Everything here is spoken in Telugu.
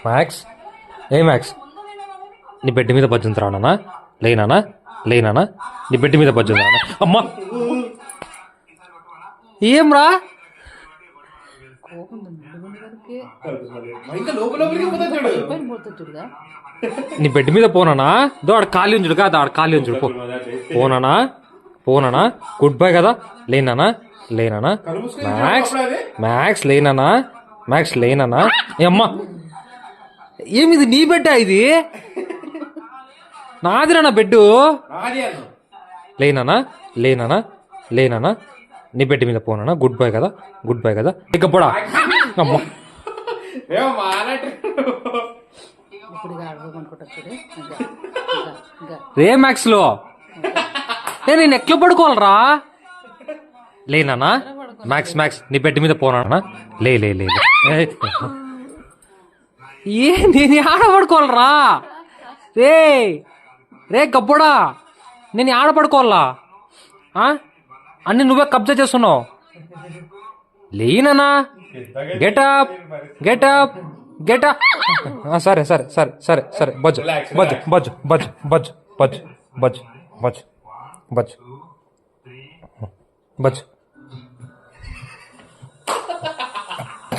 మ్యాక్స్, ఏ మ్యాక్స్, నీ బెడ్ మీద బజ్జుంది రానా? లేనానా? లేనానా? నీ బెడ్ మీద బజ్జుంది రానా? అమ్మా ఏం రా? నీ బెడ్ మీద పోనానా? దో ఆడ ఖాళీ ఉంచుడు కాదు, ఆడ ఖాళీ ఉంచుడు పో. పోనానా? పోనానా? గుడ్ బై కదా. లేనానా? లేనానా? మ్యాక్స్, మ్యాక్స్ లేనానా? మ్యాక్స్ లేనానా? ఏ అమ్మా, ఏమిది నీ బెడ్డా ఇది? నాదిరా నా బెడ్డు. లేనానా? లేనానా? లేనానా? నీ బెడ్ మీద పోనానా? గుడ్ బై కదా, గుడ్ బై కదా. ఇక పోడా. అమ్మా రే మ్యాక్స్ లో నేను ఎట్లా పడుకోవాలరా? లేనానా? మ్యాక్స్, మ్యాక్స్ నీ బెడ్ మీద పోనా? లే లే లే ఏ నేను ఆడ పడుకోవాలరా? రే రే గబ్బోడా, నేను ఆడ పడుకోవాలా? అన్ని నువ్వే కబ్జా చేస్తున్నావు. లేనా? Get up get up get up. సరే సరే సరే సరే సరే బజ్జు బజ్జు బజ్జు బజ్జు బజ్జు బజ్జు బజ్జు బజ్జు బజ్జు బజ్జు.